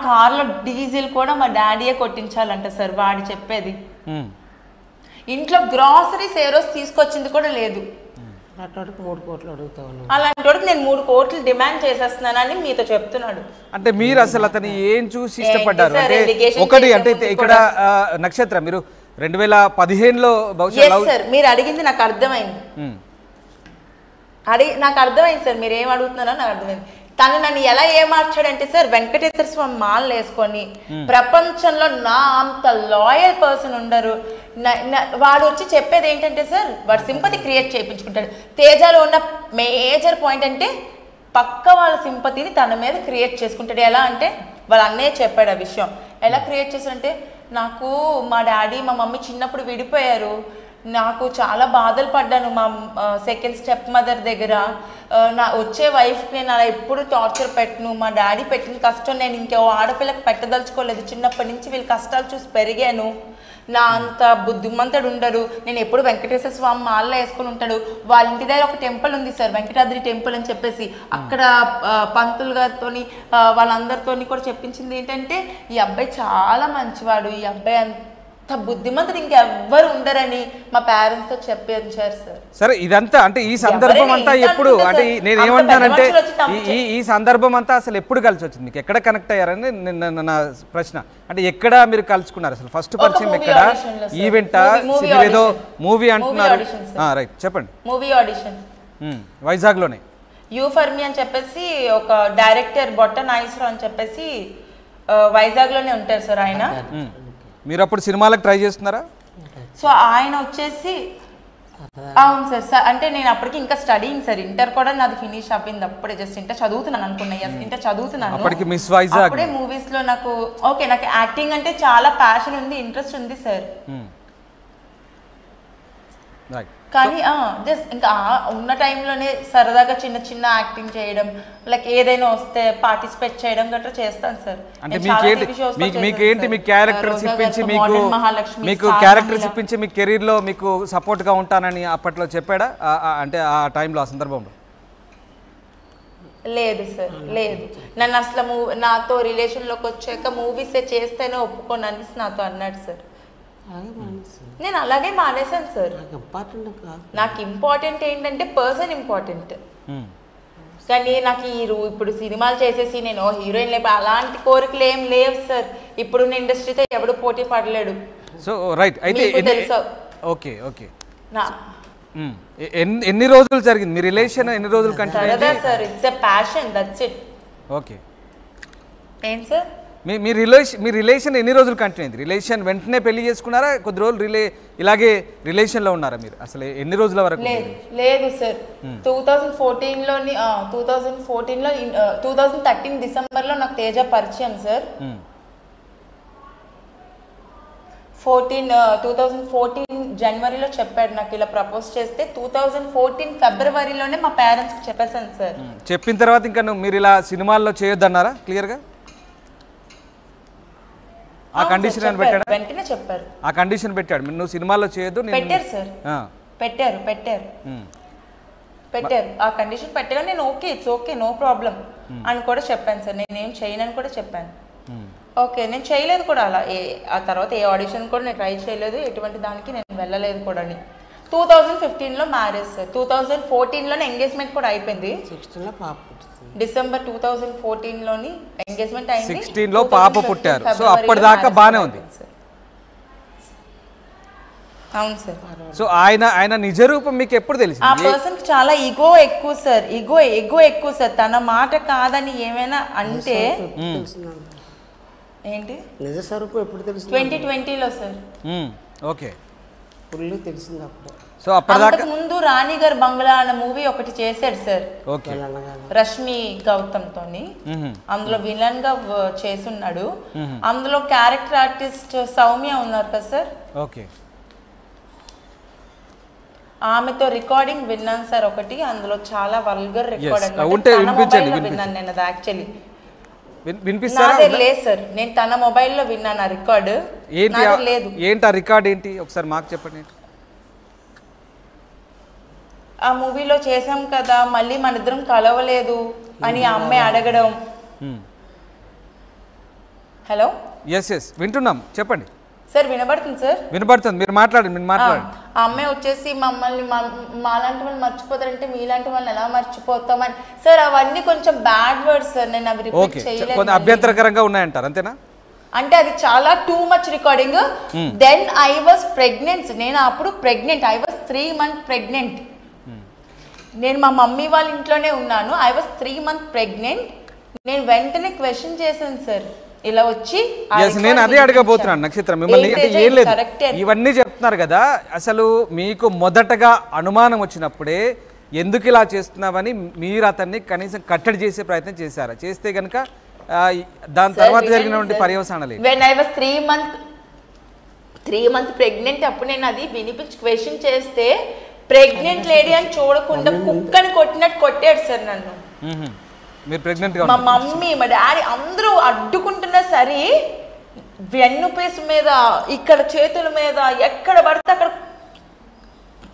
కార్లో డీజిల్ కూడా మా డాడీయే కొట్టించాలంట సార్ వాడు చెప్పేది. ఇంట్లో గ్రాసరీస్ ఏ రోజు తీసుకొచ్చింది కూడా లేదు. అట్లాంటి 3 కోట్లు అడుగుతాను. అలాంటి వాడికి నేను 3 కోట్లు డిమాండ్ చేసేస్తున్నానని మీతో చెప్తున్నాడు. అంటే మీరు అసలు అతను ఏం చూసి ఇష్టపడ్డారు? అంటే ఒకటి అంటే ఇక్కడ నక్షత్ర మీరు 2015లో బహుశా సార్ మీరు అడిగింది నాకు అర్థమైంది. నాకు అర్థమైంది సార్ మీరు ఏం అడుగుతున్నారో నాకు అర్థమైంది. తను నన్ను ఎలా ఏమార్చాడంటే సార్ వెంకటేశ్వర స్వామి మాలలు వేసుకొని ప్రపంచంలో నా అంత లాయల్ పర్సన్ ఉండరు. వాడు వచ్చి చెప్పేది ఏంటంటే సార్ వాడు సింపతి క్రియేట్ చేయించుకుంటాడు. తేజాలో ఉన్న మేజర్ పాయింట్ అంటే పక్క వాళ్ళ సింపతిని తన మీద క్రియేట్ చేసుకుంటాడు. ఎలా అంటే వాళ్ళ అన్నయ్య చెప్పాడు ఆ విషయం. ఎలా క్రియేట్ చేశాడంటే నాకు మా డాడీ మా మమ్మీ చిన్నప్పుడు విడిపోయారు, నాకు చాలా బాధలు పడ్డాను మా సెకండ్ స్టెప్ మదర్ దగ్గర, నా వచ్చే వైఫ్కి నేను అలా ఎప్పుడు టార్చర్ పెట్టను, మా డాడీ పెట్టిన కష్టం నేను ఇంకో ఆడపిల్లకి పెట్టదలుచుకోలేదు, చిన్నప్పటి నుంచి వీళ్ళ కష్టాలు చూసి పెరిగాను, నా అంత బుద్ధిమంతుడు ఉండరు, నేను ఎప్పుడు వెంకటేశ్వర స్వామి మాలలో వేసుకుని ఉంటాడు. వాళ్ళ ఇంటి దగ్గర ఒక టెంపుల్ ఉంది సార్ వెంకటాద్రి టెంపుల్ అని చెప్పేసి, అక్కడ పంతులు గారితో వాళ్ళందరితో కూడా చెప్పించింది ఏంటంటే ఈ అబ్బాయి చాలా మంచివాడు, ఈ అబ్బాయి అంత బుద్ధిమంతుడు ఇంకెవ్వరు ఉండరని మా పేరెంట్స్ తో చెప్పించారు సార్. సరే ఇదంతా అంటే ఈ సందర్భం అంతా ఎప్పుడు అంటే నేను ఏమంటానంటే ఈ సందర్భం అంతా అసలు ఎప్పుడు కలిసి వచ్చింది మీకు? ఎక్కడ కనెక్ట్ అయ్యారని నా ప్రశ్న. అంటే ఎక్కడ మీరు కలుసుకున్నారు అసలు? ఫస్ట్ పరిచయం ఎక్కడ? ఈవెంటా? ఏదో మూవీ అంటున్నారు. రైట్ చెప్పండి. మూవీ ఆడిషన్ వైజాగ్ లోనే యూ ఫర్ మీ అని చెప్పేసి ఒక డైరెక్టర్ బొట్ట నాగేశ్వరరావు అని చెప్పేసి వైజాగ్ లోనే ఉంటారు సార్ ఆయన. మీరు అప్పుడు సినిమాలకు ట్రై చేస్తున్నారా? సో ఆయన వచ్చేసి అవును సార్. అంటే నేను అప్పటికి ఇంకా స్టడీయింగ్ సార్, ఇంటర్ కూడా నాది ఫినిష్ అయింది అప్పుడే, జస్ట్ ఇంటర్ చదువుతున్నాను అనుకున్నా, ఇంటర్ చదువుతున్నాను అప్పుడే. మూవీస్ లో నాకు నాకు యాక్టింగ్ అంటే చాలా ప్యాషన్ ఉంది, ఇంట్రెస్ట్ ఉంది సార్. కానీ జస్ట్ ఇంకా ఉన్న టైంలోనే సరదాగా చిన్న చిన్న యాక్టింగ్ చేయడం, లైక్ ఏదైనా వస్తే పార్టిసిపేట్ చేయడం గట్రా చేస్తాను సార్. అంటే మీకేంటి మీ క్యారెక్టర్స్ ఇప్పించి మీకు క్యారెక్టర్స్ ఇప్పించి మీ కెరీర్ లో మీకు సపోర్ట్ గా ఉంటానని అప్పట్లో చెప్పాడా? అంటే ఆ టైంలో ఆ సందర్భంలో లేదు సార్, లేదు. నన్ను అసలు నాతో రిలేషన్లోకి వచ్చాక మూవీస్ చేస్తేనే ఒప్పుకోనని నాతో అన్నాడు సార్. నేను అలాగే మానేశాను సార్. నాకు ఇంపార్టెంట్ ఏంటంటే పర్సన్ ఇంపార్టెంట్, కానీ నాకు ఇప్పుడు సినిమాలు చేసేసి నేను హీరోయిన్ లేప అలాంటి కోరికలు ఏం లేవు సార్. ఇప్పుడున్న ఇండస్ట్రీతో ఎవడు పోటీ పడలేడు. సో రైట్ అయితే ఓకే ఓకే ఎన్ని రోజులు జరిగింది మీ రిలేషన్? ఎన్ని రోజులు కంటిన్యూ అయ్యింది sir? It's a passion, that's it. Okay ఏం సార్ మీ రిలేషన్ ఎన్ని రోజులు కంటిన్యూ అయింది? రిలేషన్ వెంటనే పెళ్లి చేసుకున్నారా? కొద్ది రోజులు ఇలాగే రిలేషన్లో ఉన్నారా మీరు? అసలు ఎన్ని రోజుల వరకు? లేదు సార్, 2014లో 2013 డిసెంబర్లో నాకు తేజ పరిచయం సార్. 2014 జనవరిలో చెప్పాడు నాకు ఇలా ప్రపోజ్ చేస్తే, 2014 ఫిబ్రవరిలోనే మా పేరెంట్స్కి చెప్పేశాను సార్. చెప్పిన తర్వాత ఇంకా మీరు ఇలా సినిమాల్లో చేయొద్దన్నారా క్లియర్గా? ఆ కండిషన్ అని పెట్టాడు, వెంటనే చెప్పారు. ఆ కండిషన్ పెట్టాడు నువ్వు సినిమాల్లో చేయొద్దు. పెట్టారు సార్, పెట్టారు ఆ కండిషన్ పెట్టగా నేను okay it's okay no problem అని కూడా చెప్పాను సార్. నేనేం చేయనని కూడా చెప్పాను. ఓకే నేను చేయలేదు కూడా అలా. ఆ తర్వాత ఏ ఆడిషన్ కూడా నేను ట్రై చేయలేదు, ఎటువంటి దానికి నేను వెళ్ళలేదు కూడా. 2015లో మ్యారేజ్ సార్. 2014లోనే ఎంగేజ్మెంట్ కూడా అయిపోయింది. డిసెంబర్ 2014లోని ఎంగేజ్మెంట్ అయింది. 16లో పాప పుట్టారు. సో అప్పటిదాకా బానే ఉంది. అవును సార్. సో ఆయన నిజ రూపం మీకు ఎప్పుడు తెలిసింది? ఆ పర్సన్ కి చాలా ఈగో ఎక్కువ సార్, ఈగో ఎక్కువ సార్. తన మాట కాదని ఏమైనా అంటే ఏంటి నిజ స్వరూపం ఎప్పుడు తెలిసింది? 2020లో సార్. ఓకే ఫుల్ తెలిసింది అప్పుడు. సో అప్పటిదాకా ముందు రాణిగారు బంగ్లా అనే మూవీ ఒకటి చేశాడు సార్, రష్మి గౌతమ్ తోని. అందులో విలన్ గా చేసున్నాడు. అందులో క్యారెక్టర్ ఆర్టిస్ట్ సౌమ్య ఉన్నారు కదా సార్. ఓకే ఆమెతో రికార్డింగ్ విన్నాను సార్ ఒకటి. అందులో చాలా వల్గర్ రికార్డింగ్ విన్నాను నేను. అది యాక్చువల్లీ లేదు సార్, నేను తన మొబైల్లో విన్నాను ఆ రికార్డు. లేదు ఏంటి ఆ రికార్డ్ ఏంటి ఒకసారి మాకు చెప్పండి. ఆ మూవీలో చేసాం కదా మళ్ళీ మన ఇద్దరం కలవలేదు అని ఆ అమ్మాయి అడగడం, హలో ఎస్ వింటున్నాం, చెప్పండి సార్. వినబడుతుంది సార్? వినబడుతుంది, మీరు మాట్లాడండి. ఆ అమ్మాయి వచ్చేసి మమ్మల్ని మాలాంటి వాళ్ళు మర్చిపోతారంటే మీలాంటి వాళ్ళని ఎలా మర్చిపోతామని సార్, అవన్నీ కొంచెం బ్యాడ్ వర్డ్స్ సార్. నేను అవి రిపీట్ చేయలేదు. కొంచెం అభ్యంతరకరంగా ఉన్నాయంటారు, అంతేనా? అంటే అది చాలా too much recording. Then I was pregnant. నేను అప్పుడు pregnant, I was 3 months pregnant. నేను మా మమ్మీ వాళ్ళ ఇంట్లోనే ఉన్నాను. I was 3 months pregnant. నేను వెంటనే క్వశ్చన్ చేశాను సార్, ఇలా వచ్చి. నేను అదే అడగబోతున్నాను నక్షత్రం మిమ్మల్ని. అంటే ఏం లేదు, ఇవన్నీ చెప్తున్నారు కదా, అసలు మీకు మొదటగా అనుమానం వచ్చినప్పుడే ఎందుకు ఇలా చేస్తున్నావని మీరు అతన్ని కనీసం కట్టడి చేసే ప్రయత్నం చేశారా? చేస్తే కనుక దాని తర్వాత జరిగినటువంటి పర్యవసానాలు. When I was 3 months pregnant, అప్పుడు నేను అది వినిపించి క్వశ్చన్ చేస్తే ప్రెగ్నెంట్ లేడీ అని చూడకుండా కుక్కని కొట్టినట్టు కొట్టాడు సార్ నన్ను. మీరు ప్రెగ్నెంట్ గా మా మమ్మీ మా డాడీ అందరూ అడ్డుకుంటున్నా సరే వెన్నుపేసు మీద, ఇక్కడ చేతుల మీద, ఎక్కడ పడితే అక్కడ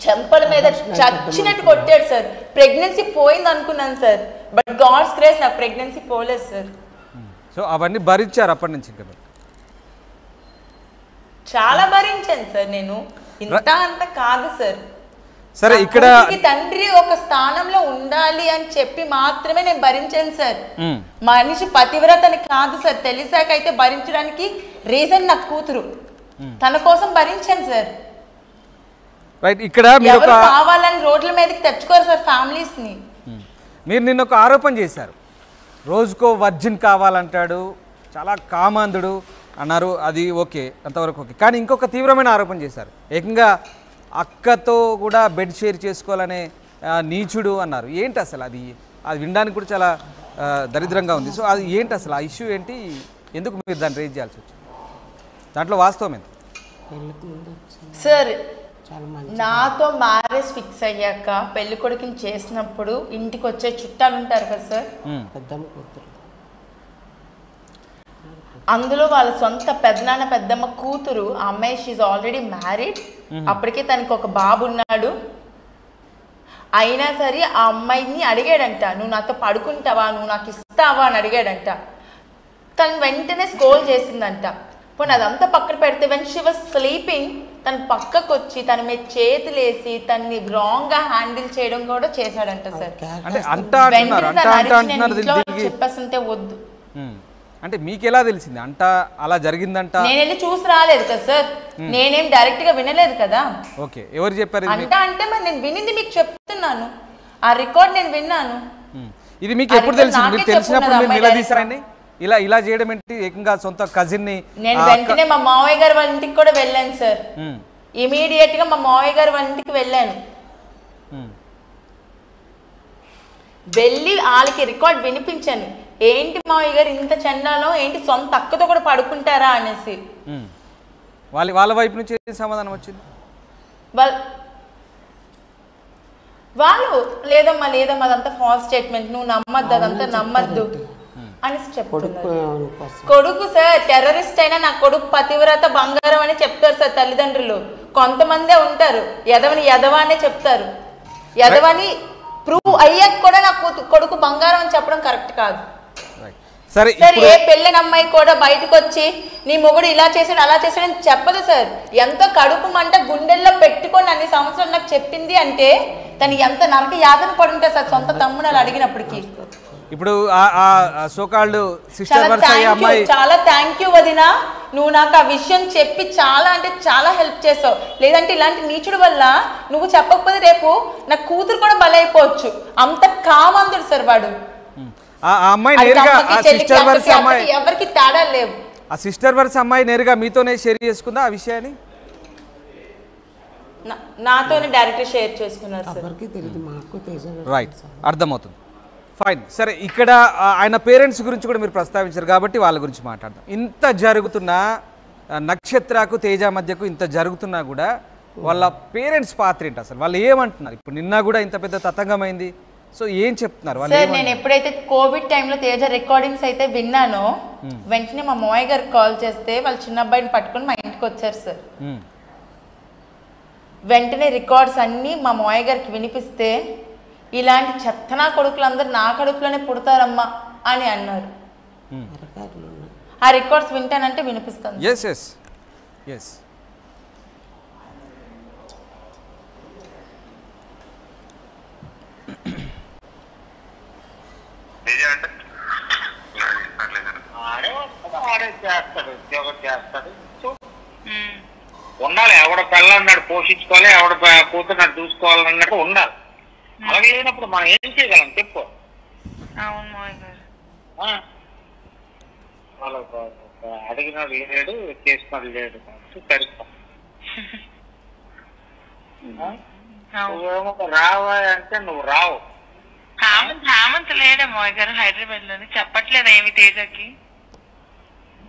చెంపల మీద చచ్చినట్టు కొట్టాడు సార్. ప్రెగ్నెన్సీ పోయింది అనుకున్నాను సార్, బట్ గాడ్స్ గ్రేస్ నాకు ప్రెగ్నెన్సీ పోలేదు సార్. సో అవన్నీ భరించారు అప్పటి నుంచి? కదా చాలా భరించాను సార్ నేను, ఇంత అంత కాదు సార్. సరే, ఇక్కడ తండ్రి ఒక స్థానంలో ఉండాలి అని చెప్పి మాత్రమే నేను భరించాను సార్. మనిషి పతివ్రతని కాదు సార్. తెలిసాకైతే భరించడానికి రీజన్ నాకు కూతురు, తన కోసం భరించాను సార్. రైట్, ఇక్కడ ఎవరు కావాలని రోడ్ల మీదకి తెచ్చుకోరు సార్ ఫ్యామిలీస్ ని. మీరు నిన్న ఒక ఆరోపణ చేశారు, రోజుకో వర్జిన్ కావాలంటాడు, చాలా కామాంధుడు అన్నారు. అది ఓకే, అంతవరకు ఓకే. కానీ ఇంకొక తీవ్రమైన ఆరోపణ చేశారు, ఏకంగా అక్కతో కూడా బెడ్ షేర్ చేసుకోవాలనే నీచుడు అన్నారు. ఏంటి అసలు అది? అది వినడానికి కూడా చాలా దరిద్రంగా ఉంది. సో అది ఏంటి అసలు, ఆ ఇష్యూ ఏంటి? ఎందుకు మీరు దాన్ని రేజ్ చేయాల్సి వచ్చింది? దాంట్లో వాస్తవం ఏంటి సార్? నాతో మ్యారేజ్ ఫిక్స్ అయ్యాక పెళ్లి కొడుకుని చేసినప్పుడు ఇంటికి వచ్చే చుట్టాలు ఉంటారు కదా సార్, అందులో వాళ్ళ సొంత పెద్దనాన్న పెద్దమ్మ కూతురు, ఆ అమ్మాయి షీఈ్ ఆల్రెడీ మ్యారీడ్. అప్పటికే తనకి ఒక బాబు ఉన్నాడు. అయినా సరే ఆ అమ్మాయిని అడిగాడంట, నువ్వు నాతో పడుకుంటావా, నువ్వు నాకు ఇస్తావా అని అడిగాడంట. తను వెంటనే స్కోల్ చేసిందంట. పోనీ అదంతా పక్కన పెడితే వెన్ షీ వాజ్ స్లీపింగ్ తను పక్కకు వచ్చి తన మీద చేతులేసి తన్ని రాంగ్ గా హ్యాండిల్ చేయడం కూడా చేశాడంట సార్. చెప్పేస్తుంటే వద్దు అంటే మీకు ఎలా తెలిసింది? అంట అలా జరిగిందంట? నేను వెళ్ళి చూసి రాలేదు కదా సార్, నేనేం డైరెక్ట్ గా వినలేదు కదా. ఓకే, ఎవరు చెప్పారు? అంటే మరి నేను వినింది మీకు చెప్తున్నాను, ఆ రికార్డ్ నేను విన్నాను. ఇది మీకు ఎప్పుడు తెలిసింది? మీకు తెలిసినప్పుడు మీరు నిలదీశారండి? ఇలా ఇలా చేయడం ఏంటి? ఏకంగా సొంత కజిన్ ని. నేను వెంటనే మా మావయ్య గారి వాళ్ళ ఇంటికి కూడా వెళ్ళాను సార్. ఇమీడియట్ గా మా మావయ్య గారి వాళ్ళ ఇంటికి వెళ్ళాను. వెళ్ళి వాళ్ళకి రికార్డ్ వినిపించాను. ఏంటి మావయ్య గారు ఇంత చండాలం, ఏంటి సొంత అక్కతో కూడా పడుకుంటారా అనేసి. వాళ్ళ వైపు నుంచి సమాధానం వచ్చింది? వాళ్ళు లేదమ్మా లేదమ్మా అదంతా ఫాల్స్ స్టేట్మెంట్, నువ్వు నమ్మద్దు, అదంతా నమ్మద్దు అనేసి చెప్తున్నారు. కొడుకు సార్ టెర్రరిస్ట్ అయినా నా కొడుకు పతివ్రత బంగారం అని చెప్తారు సార్ తల్లిదండ్రులు. కొంతమందే ఉంటారు ఎదవని ఎదవానే చెప్తారు. ఎదవని ప్రూవ్ అయ్యాక కూడా నా కొడుకు బంగారం అని చెప్పడం కరెక్ట్ కాదు సార్. ఏ పెళ్ళిన అమ్మాయి కూడా బయటకు వచ్చి నీ మొగుడు ఇలా చేసాడు అలా చేసాడని చెప్పదు సార్. ఎంతో కడుపు మంట గుండెల్లో పెట్టుకొని అన్ని సంవత్సరాలు నాకు చెప్పింది అంటే తను ఎంత నరక యాతన పడుంటే సార్ సొంత తమ్ముడు అడిగినప్పటికీ. ఇప్పుడు సోకాల్డ్ సిస్టర్ వర్స అమ్మాయి చాలా థ్యాంక్ యూ వదినా, నువ్వు నాకు ఆ విషయం చెప్పి చాలా అంటే చాలా హెల్ప్ చేసావు. లేదంటే ఇలాంటి నీచుడు వల్ల నువ్వు చెప్పకపోతే రేపు నా కూతురు కూడా బలైపోవచ్చు. అంత కామందుడు సార్ వాడు. ఆ అమ్మాయి నేరుగా సిస్టర్ వర్స అమ్మాయి ఎవరికి తేడా లేవు. ఆ సిస్టర్ వర్స అమ్మాయి నేరుగా మీతోనే షేర్ చేసుకుందా ఆ విషయాన్ని? నాతోనే డైరెక్ట్ షేర్ చేసుకున్నారు సార్. రైట్, అర్థమవుతుంది. ఫైన్. సరే, ఇక్కడ ఆయన పేరెంట్స్ గురించి కూడా మీరు ప్రస్తావించారు కాబట్టి వాళ్ళ గురించి మాట్లాడదాం. ఇంత జరుగుతున్నా నక్షత్రకు తేజ మధ్యకు ఇంత జరుగుతున్నా కూడా వాళ్ళ పేరెంట్స్ పాత్ర ఏంటి అసలు? వాళ్ళు ఏమంటున్నారు? ఇప్పుడు నిన్న కూడా ఇంత పెద్ద తతంగమైంది. సో ఏం చెప్తున్నారు వాళ్ళు? సార్ నేను ఎప్పుడైతే కోవిడ్ టైంలో తేజ రికార్డింగ్స్ అయితే విన్నానో వెంటనే మా మావయ్య గారికి కాల్ చేస్తే వాళ్ళ చిన్న అబ్బాయిని పట్టుకొని మా ఇంటికి వచ్చారు సార్. వెంటనే రికార్డ్స్ అన్నీ మా మావయ్య గారికి వినిపిస్తే ఇలాంటి చెత్తనా కొడుకులందరూ నా కడుపులోనే పుడతారమ్మా అని అన్నారు. ఆ రికార్డ్స్ వింటానంటే వినిపిస్తాను. ఎస్ ఎస్ ఎస్ చేస్తాడు, ఉద్యోగం చేస్తాడు. ఉండాలి, ఎవడ పిల్లన్నాడు పోషించుకోవాలి, ఎవడ కూతురు చూసుకోవాలన్నట్టు ఉండాలి. అలాగే లేనప్పుడు మనం ఏం చేయగలం చెప్పు. అడిగినాడు లేడు, చేసినాడు లేడు, సరిపో. నువ్వేమో రావా అంటే నువ్వు రావు. హేమంత్ లేడా మోయ్ గారు హైదరాబాద్ లోని? చెప్పట్లేదు ఏమి తేజకి?